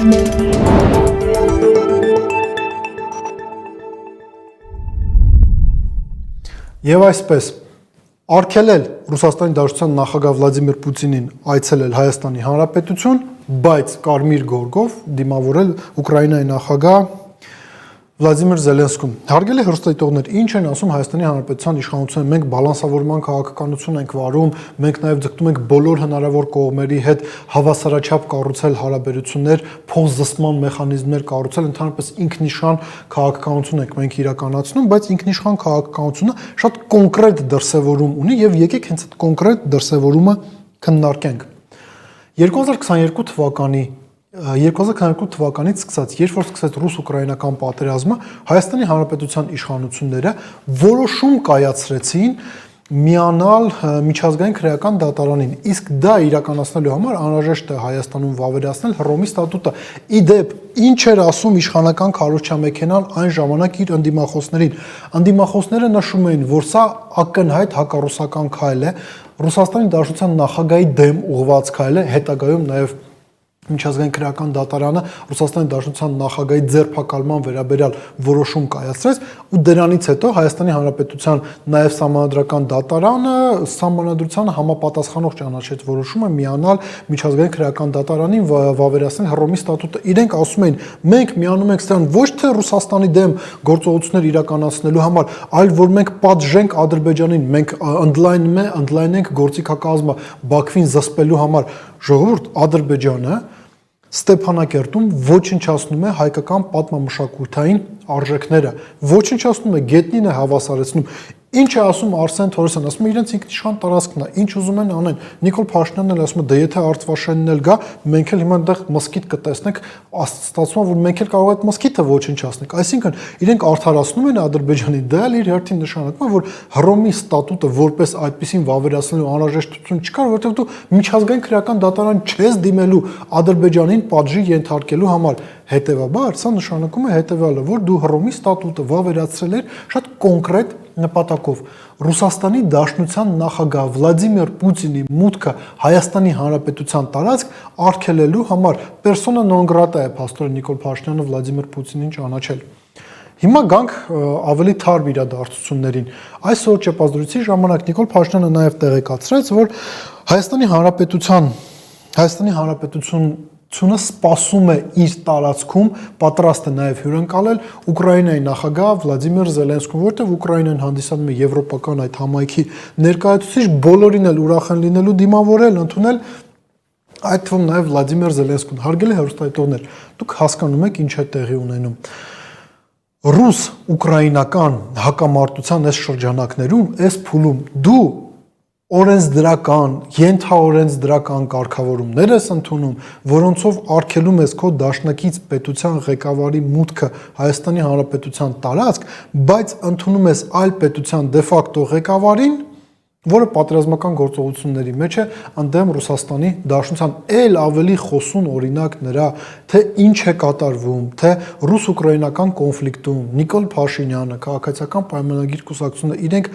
Եվ այսպես, արգելել Ռուսաստանի Դաշնության նախագահ Վլադիմիր Պուտինին այցելել Հայաստանի Հանրապետություն, բայց կարմիր գորգով դիմավորել Ուկրաինայի նախագահ Վլադիմիր Զելենսկուն։ Հարգելի հեռուստադիտողներ, ինչ են ասում Հայաստանի Հանրապետության իշխանությունը, մենք բալանսավորման քաղաքականություն ենք վարում, մենք նաև ձգտում ենք բոլոր հնարավոր կողմերի հետ հավասարաչափ կառուցել հարաբերություններ, փոխզսպման մեխանիզմներ կառուցել, ընդհանրապես ինքնիշխան քաղաքականություն ենք մենք իրականացնում, բայց ինքնիշխան քաղաքականությունը շատ կոնկրետ դրսևորում ունի եւ եկեք հենց այդ կոնկրետ դրսևորումը քննարկենք։ 2022 թվականից սկսած, երբ որ սկսեց ռուս-ուկրաինական պատերազմը, Հայաստանի Հանրապետության իշխանությունները որոշում կայացրեցին միանալ միջազգային քրեական դատարանին, իսկ դա իրականացնելու համար անհրաժեշտ է Հայաստանում վավերացնել Հռոմի ստատուտը։ Իդեպ, ինչ էր ասում իշխանական քարոզչամեքենան այն ժամանակ իր ընդդիմախոսներին։ Ընդդիմախոսները նշում էին, որ սա ակնհայտ հակառուսական քայլ է, Ռուսաստանի Դաշնության նախագահի դեմ ուղղված քայլ է, հետագայում նաև Միջազգային քրեական դատարանը Ռուսաստանի Դաշնության նախագահի ձերբակալման վերաբերյալ որոշում կայացրեց ու դրանից հետո Հայաստանի Հանրապետության նաև Սահմանադրական դատարանը Սահմանադրությանը համապատասխանող ճանաչեց որոշումը միանալ Միջազգային քրեական դատարանին վավերացնել Հռոմի ստատուտը։ Իրենք ասում էին, մենք միանում ենք սրան ոչ թե Ռուսաստանի դեմ գործողություններ իրականացնելու համար, այլ որ մենք պատժենք Ադրբեջանին, մենք ընդլայնենք գործիքակազմը Բաքվին զսպելու համար։ Ժողովուրդ, Ադրբեջանը Ստեփանակերտում ոչնչացնում է հայկական պատմամշակութային արժեքները, ոչնչացնում է, գետնին է հավասարեցնում։ Ինչ է ասում Արսեն Թորոսյանը, ասում է իրենց ինքնիշխան տարածքն է, ինչ ուզում են անեն։ Նիկոլ Փաշինյանն էլ ասում է, դե եթե Արտվաշենն էլ գա, մենք էլ հիմա այնտեղ մսկիթ կտեսնենք, ստացվում է, որ մենք էլ կարող է այդ մսկիթը ոչնչացնենք։ Այսինքն իրենք արդարացնում են Ադրբեջանի, դա էլ իր հերթին նշանակում է, որ Հռոմի ստատուտը որպես այդպեսին վավերացնելու անհրաժեշտություն չկար, որովհետև դու միջազգային քրեական դատարան չես դիմելու Ադրբեջանին պատժի ենթարկելու համար։ Հետևաբար, սա նշանակում է հետևյալը, որ դու Հռոմի ստատուտը վավերացրել ես շատ կոնկրետ նպատակով Ռուսաստանի Դաշնության նախագահ Վլադիմիր Պուտինի մուտքը Հայաստանի Հանրապետության տարածք արգելելու համար persona non grata է փաստորեն Նիկոլ Փաշինյանը Վլադիմիր Պուտինին ճանաչել։ Հիմա գանք ավելի թարմ իրադարձություններին։ Այսօր ճեպազդրույցի ժամանակ Նիկոլ Փաշինյանը նաև տեղեկացրեց, որ Հայաստանի Հանրապետությունը սպասում է իր տարածքում, պատրաստ է նաև հյուրընկալել Ուկրաինայի նախագահ Վլադիմիր Զելենսկուն, որտեղ Ուկրաինան հանդիսանում է եվրոպական այդ համայնքի ներկայացուցիչ, բոլորին էլ ուրախ են լինելու դիմավորել, ընդունել, այդ թվում նաև Վլադիմիր Զելենսկուն։ Հարգելի հեռուստադիտողներ, դուք հասկանում եք ինչ է տեղի ունենում։ Ռուս-ուկրաինական հակամարտության այս շրջանակներում, այս փուլում դու օրենսդրական, ենթաօրենսդրական կարգավորումներ ես ընդունում, որոնցով արգելում ես քո դաշնակից պետության ղեկավարի մուտքը Հայաստանի Հանրապետության տարածք, բայց ընդունում ես այլ պետության դե ֆակտո ղեկավարին, որը պատերազմական գործողությունների մեջ է ընդդեմ Ռուսաստանի Դաշնության, էլ ավելի խոսուն օրինակ նրա, թե ինչ է կատարվում, թե ռուս-ուկրաինական կոնֆլիկտում Նիկոլ Փաշինյանը, քաղաքացիական պայմանագիր կուսակցությունը, իրենք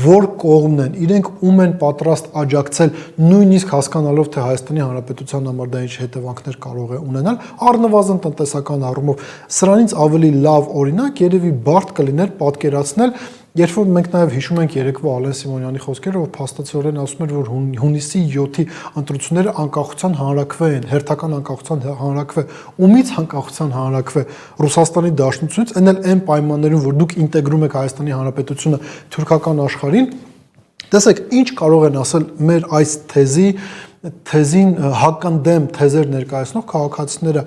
որ կողմն են, իրենք ում են պատրաստ աջակցել, նույնիսկ հասկանալով, թե Հայաստանի Հանրապետության համար դա ինչ հետևանքներ կարող է ունենալ, առնվազն տնտեսական առումով։ Սրանից ավելի լավ օրինակ երևի բարդ կլիներ պատկերացնել, երբ որ մենք նաև հիշում ենք երեկվա Ալեն Սիմոնյանի խոսքերը, ով փաստացիորեն ասում էր, որ հունիսի 7-ի ընտրությունները անկախության հանրաքվե են, հերթական անկախության հանրաքվե, ումից անկախության հանրաքվե, Ռուսաստանի Դաշնությունից, այն էլ այն պայմաններում, որ դուք ինտեգրում եք Հայաստանի Հանրապետությունը թուրքական աշխարհին։ Տեսեք, ինչ կարող են ասել մեր այս թեզին հականդեմ թեզեր ներկայացնող քաղաքացիները։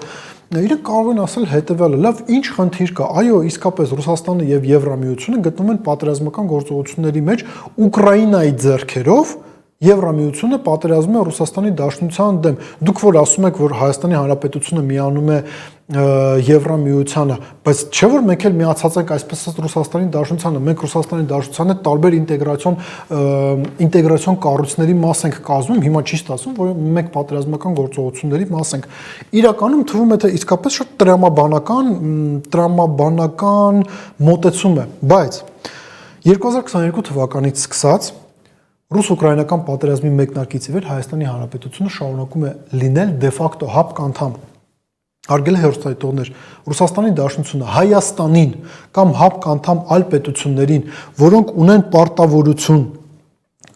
Իրենք կարող են ասել հետևյալը, լավ, ինչ խնդիր կա, այո, իսկապես Ռուսաստանը եւ Եվրամիությունը գտնվում են պատերազմական գործողությունների մեջ Ուկրաինայի ձեռքերով, Եվրամիությունը պատերազմում է Ռուսաստանի Դաշնության դեմ։ Դուք որ ասում եք, որ Հայաստանի Հանրապետությունը միանում է Եվրամիությանը, բայց չէ՞ որ մենք էլ միացած ենք այսպես ասած Ռուսաստանի Դաշնությանը, մենք Ռուսաստանի Դաշնությանը տարբեր ինտեգրացիոն կառույցների մաս ենք կազմում, հիմա չի ստացվում, որ մենք պատերազմական գործողությունների մաս ենք։ Իրականում թվում է, թե իսկապես շատ տրամաբանական մոտեցում է, բայց 2022 թվականից սկսած ռուս-ուկրաինական պատերազմի մեկնարկից ի վեր Հայաստանի Հանրապետությունը շարունակում է լինել դե ֆակտո ՀԱՊԿ անդամ։ Հարգելի հեռուստադիտողներ, Ռուսաստանի Դաշնությունը Հայաստանին կամ ՀԱՊԿ անդամ այլ պետություններին, որոնք ունեն պարտավորություն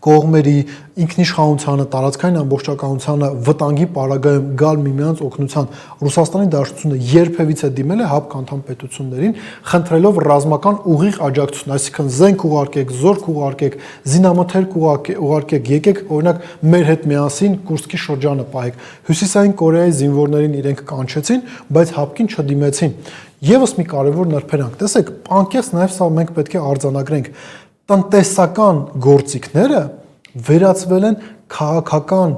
կողմերի ինքնիշխանությանը, տարածքային ամբողջականությանը վտանգի պարագայում գալ միմյանց օգնության, Ռուսաստանի Դաշնությունը երբևիցե դիմել է ՀԱՊԿ անդամ պետություններին, խնդրելով ռազմական ուղիղ աջակցություն, այսինքն զենք ուղարկեք, զորք ուղարկեք, զինամթերք ուղարկեք, եկեք օրինակ մեր հետ միասին Կուրսկի շրջանը պահեք։ Հյուսիսային Կորեայի զինվորներին իրենք կանչեցին, բայց ՀԱՊԿ-ին չդիմեցին։ Եվս մի կարևոր նրբերանգ, տեսեք, անկեղծ նաև սա մենք պետք է արձանագրենք, տնտեսական գործիքները վերածվել են քաղաքական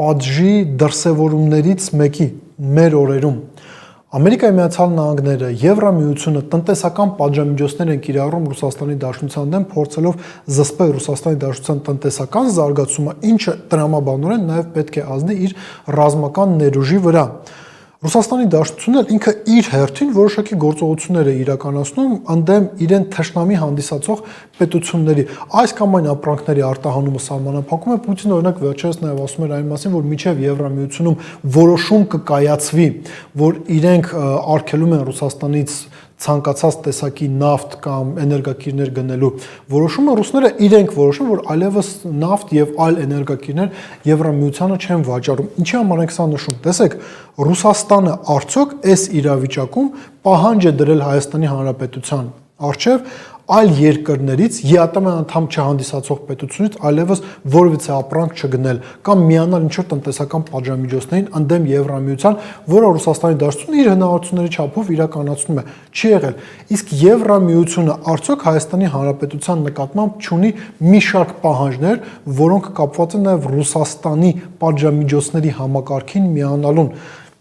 պատժի դրսևորումներից մեկի մեր օրերում։ Ամերիկայի Միացյալ Նահանգները, Եվրամիությունը տնտեսական պատժամիջոցներ են կիրառում Ռուսաստանի Դաշնության դեմ, փորձելով զսպել Ռուսաստանի Դաշնության տնտեսական զարգացումը, ինչը տրամաբանորեն նաև պետք է ազդի իր ռազմական ներուժի վրա։ Ռուսաստանի Դաշնությունն էլ ինքը իր հերթին որոշակի գործողություններ է իրականացնում ընդդեմ իրեն թշնամի հանդիսացող պետությունների։ Այս կամ այն ապրանքների արտահանումը սահմանափակում է, Պուտինը օրինակ վերջերս նաև ասում էր այն մասին, որ մինչև Եվրամիությունում որոշում կկայացվի, որ իրենք արգելում են Ռուսաստանից ցանկացած տեսակի նավթ կամ էներգակիրներ գնելու որոշումը, ռուսները իրենք որոշում, որ այլևս նավթ եւ այլ էներգակիրներ Եվրամիությանը չեն վաճառում։ Ինչի համար ենք սա նշում։ Տեսեք, Ռուսաստանը արդյոք այս իրավիճակում պահանջ է դրել Հայաստանի Հանրապետության առջև այլ երկրներից ԵԱՏՄ անդամ չհանդիսացող պետությունից այլևս որևիցե ապրանք չգնել կամ միանալ ինչ-որ տնտեսական պատժամիջոցներին ընդդեմ Եվրամիության, որը Ռուսաստանի Դաշնությունը իր հնարավորությունների չափով իրականացնում է, չի եղել։ Իսկ Եվրամիությունը արդյոք Հայաստանի Հանրապետության նկատմամբ չունի մի շարք պահանջներ, որոնք կապված են նաև Ռուսաստանի պատժամիջոցների համակարգին միանալուն։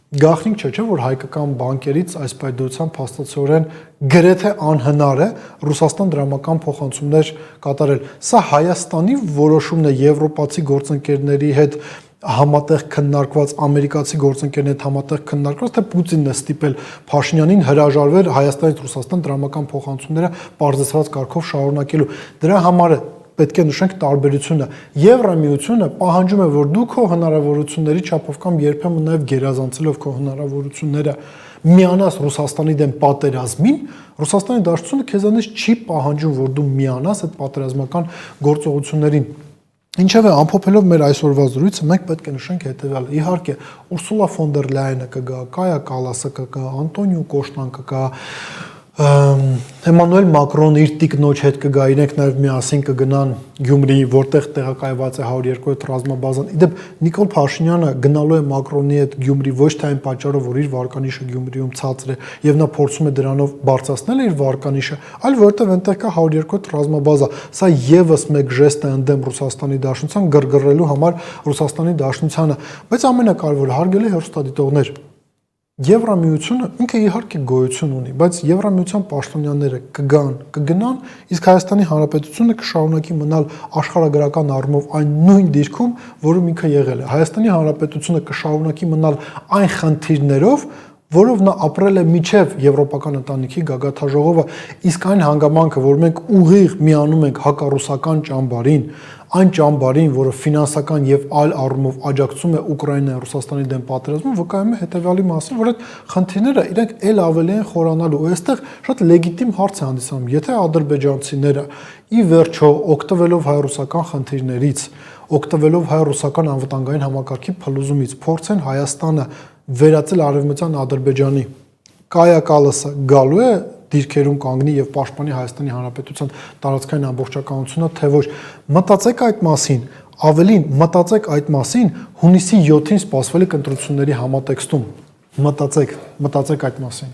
Գաղտնիք չէ, որ հայկական բանկերից այս պայմանությամբ փաստացիորեն գրեթե անհնար է Ռուսաստան դրամական փոխանցումներ կատարել։ Սա Հայաստանի որոշումն է եվրոպացի գործընկերների հետ համատեղ քննարկված, ամերիկացի գործընկերների հետ համատեղ քննարկված, թե Պուտինն է ստիպել Փաշինյանին հրաժարվել Հայաստանից Ռուսաստան դրամական փոխանցումները բարձրացած կարգով շարունակելու։ Դրա համար է պետք է նշենք տարբերությունը։ Եվրամիությունը պահանջում է, որ դու քո հնարավորությունների չափով կամ երբեմն նաև գերազանցելով քո հնարավորությունները միանաս Ռուսաստանի դեմ պատերազմին, Ռուսաստանի Դաշնությունը քեզանից չի պահանջում, որ դու միանաս այդ պատերազմական գործողություններին։ Ինչևէ, ամփոփելով մեր այսօրվա զրույցը, մենք պետք է նշենք հետևյալը։ Իհարկե, Ուրսուլա ֆոն դեր Լայենը կգա, Կայա Կալասը կգա, Անտոնիո Կոշտան կգա, Էմանուել Մակրոնը իր տիկնոջ հետ կգա, իրենք նաև միասին կգնան Գյումրի, որտեղ տեղակայված է 102-րդ ռազմաբազան։ Իդեպ Նիկոլ Փաշինյանը գնալու է Մակրոնի հետ Գյումրի ոչ թե այն պատճառով, որ իր վարկանիշը Գյումրիում ցածր է եւ նա փորձում է դրանով բարձրացնել իր վարկանիշը, այլ որովհետեւ այնտեղ կա 102-րդ ռազմաբազա։ Սա եւս մեկ ժեստ է ընդդեմ Ռուսաստանի Դաշնության գրգռելու համար Ռուսաստանի Դաշնությանը։ Բայց ամենակարևորը, հարգելի հեռուստադիտողներ, Եվրամիությունը ինքը իհարկե գոյություն ունի, բայց Եվրամիության պաշտոնյաները կգնան, իսկ Հայաստանի Հանրապետությունը կշարունակի մնալ աշխարհագրական առումով այն նույն դիրքում, որում ինքը եղել է։ Հայաստանի Հանրապետությունը կշարունակի մնալ այն խնդիրներով, որով նա ապրել է միջև եվրոպական ընտանիքի գագաթաժողովը, իսկ այն հանգամանքը, որ մենք ուղիղ միանում ենք հակառուսական ճամբարին, այն ճամբարին, որը ֆինանսական եւ այլ առումով աջակցում է Ուկրաինայի Ռուսաստանի դեմ պատերազմին, վկայում է հետեւյալի մասին, որ այդ խնդիրները իրենք ել ավելի են խորանալու։ Ու այստեղ շատ լեգիտիմ հարց է հանդիսանում, եթե ադրբեջանցիները ի վերջո օգտվելով հայ-ռուսական խնդիրներից, օգտվելով հայ-ռուսական անվտանգային համակարգի փլուզումից, փորձեն Հայաստանը վերածել արևմտյան Ադրբեջանի, Կայա Կալասը գալու է դիրքերում կանգնի եւ պաշտպանի Հայաստանի Հանրապետության տարածքային ամբողջականությունը, թե ոչ։ Մտածեք այդ մասին, ավելին մտածեք այդ մասին հունիսի 7-ին սպասվելիք ընտրությունների համատեքստում։ Մտածեք այդ մասին։